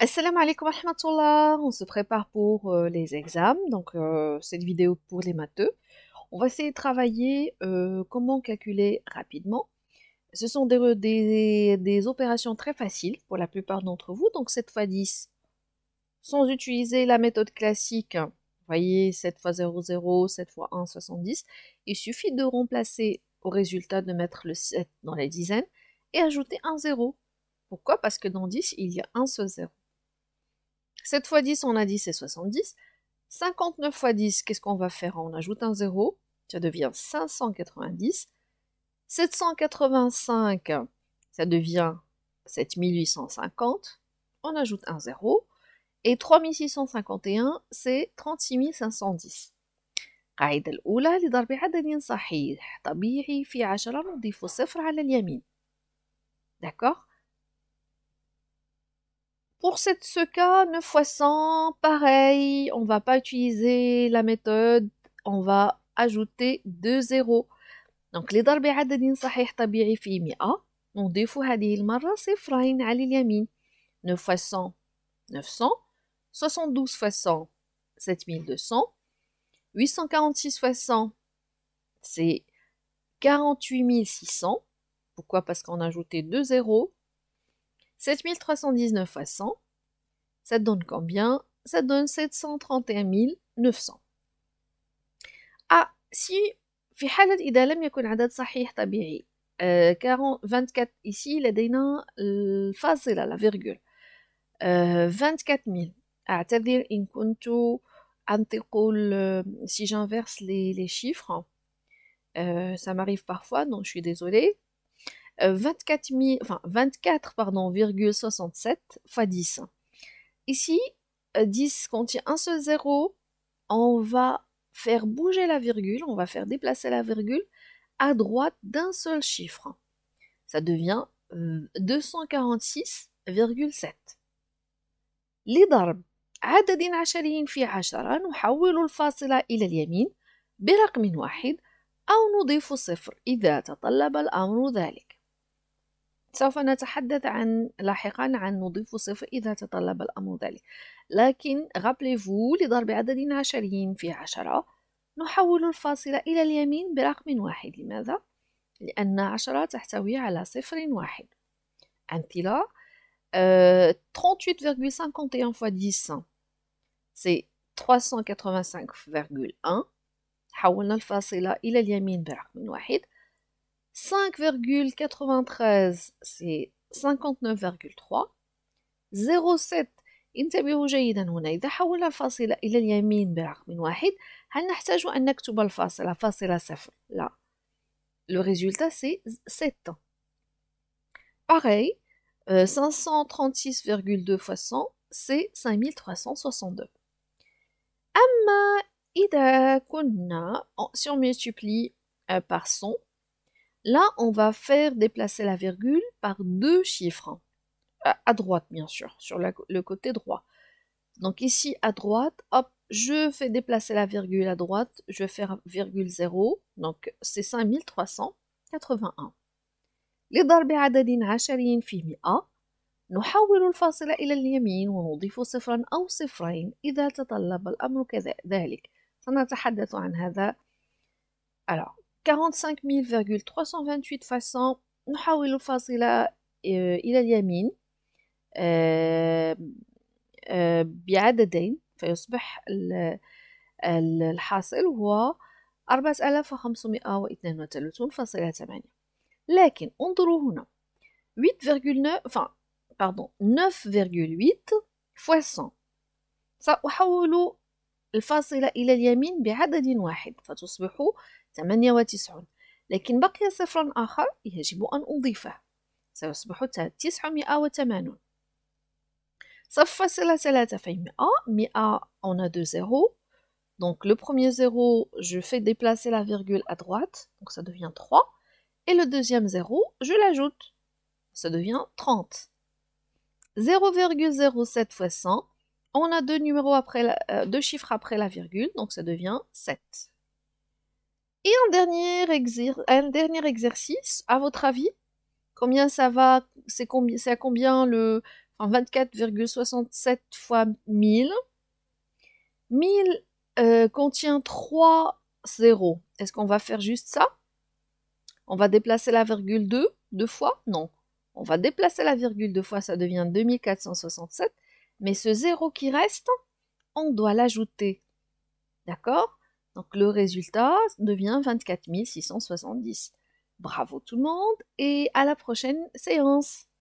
Assalamu alaikum wa rahmatullah. On se prépare pour les examens, donc cette vidéo pour les matheux. On va essayer de travailler comment calculer rapidement. Ce sont des opérations très faciles pour la plupart d'entre vous, donc 7 fois 10, sans utiliser la méthode classique. Vous voyez, 7 fois 0, 0, 7 fois 1, 70. Il suffit de remplacer au résultat de mettre le 7 dans les dizaines et ajouter un 0. Pourquoi? Parce que dans 10, il y a un seul 0. 7 fois 10, on a dit c'est 70. 59 fois 10, qu'est-ce qu'on va faire? On ajoute un 0, ça devient 590. 785, ça devient 7850. On ajoute un 0. Et 3651, c'est 36510. القاعدة الأولى لضرب عدد صحيح طبيعي في 10 نضيف صفر على اليمين. D'accord? Pour ce cas, 9 fois 100, pareil, on va pas utiliser la méthode, on va ajouter 2 zéros. Donc لضرب عدد صحيح طبيعي في 100 نضيف هذه المرة صفرين على اليمين. 9 fois 100, 900. 72 fois 100, 7200. 846 fois 100, c'est 48600. Pourquoi? Parce qu'on a ajouté 2 zéros. 7319 fois 100, ça donne combien? Ça donne 731 900. Si في حالة إذا لم يكن عدد صحيح طبيعي 24 ici لدينا الفاصلة la virgule 24000. أعتذر إن كنت أنطق si j'inverse les chiffres, ça m'arrive parfois, donc je suis désolée. 24 000, enfin 24 pardon, 67 fois 10. Ici, 10 contient un seul zéro. On va faire bouger la virgule, on va faire déplacer la virgule à droite d'un seul chiffre. Ça devient 246,7. لضرب عدد عشري في 10 نحول الفاصلة إلى اليمين برقم واحد أو نضيف صفر إذا تطلب الأمر ذلك. سوف نتحدث لاحقا عن نضيف صفر إذا تطلب الأمر ذلك. لكن rappelez-vous لضرب عدد عشري في 10 نحول الفاصلة إلى اليمين برقم واحد. لماذا؟ لأن 10 تحتوي على صفر واحد. أمثلة 38,51 fois 10 c'est 385,1. حولنا الفاصلة إلى اليمين برقم واحد. 5,93 c'est 59,3. 0,7 انتبهوا جيدا هنا، إذا حولنا الفاصلة إلى اليمين برقم واحد هل نحتاج أن نكتب الفاصلة فاصلة صفر؟ لا. Le résultat c'est 7. Pareil, 536,2 fois 100 c'est 5362. أما إذا كنا si on multiplie par 100, là on va faire déplacer la virgule par deux chiffres. À droite bien sûr, sur le côté droit. Donc ici à droite, hop, je fais déplacer la virgule à droite, je vais faire virgule 0, donc c'est 5381. لضرب عدد عشري في 100 نحول الفاصلة إلى اليمين ونضيف صفرا أو صفرين إذا تطلب الأمر كذلك. سنتحدث عن هذا. Alors 45,328 fois 100 نحول الفاصلة إلى اليمين بعددين فيصبح الحاصل هو 4532.8. لكن انظروا هنا 8,9 enfin pardon 9,8 fois 100 سأحول الفاصلة إلى اليمين بعدد واحد فتصبح 98. لكن بقي صفر آخر يجب أن أضيفه سيصبح 980. صف فاصلة 3 في 100. 100 on a deux zéros. Donc le premier zéro, je fais déplacer la virgule à droite, donc ça devient 3. Et le deuxième zéro, je l'ajoute, ça devient 30. 0,07 fois 100, on a deux chiffres après la virgule, donc ça devient 7. Et un dernier exercice, à votre avis, combien ça va, c'est à combien le En 24,67 fois 1000. 1000 contient 3 zéros. Est-ce qu'on va faire juste ça? On va déplacer la virgule deux fois? Non. On va déplacer la virgule deux fois, ça devient 2467. Mais ce zéro qui reste, on doit l'ajouter. D'accord? Donc le résultat devient 24 670. Bravo tout le monde et à la prochaine séance.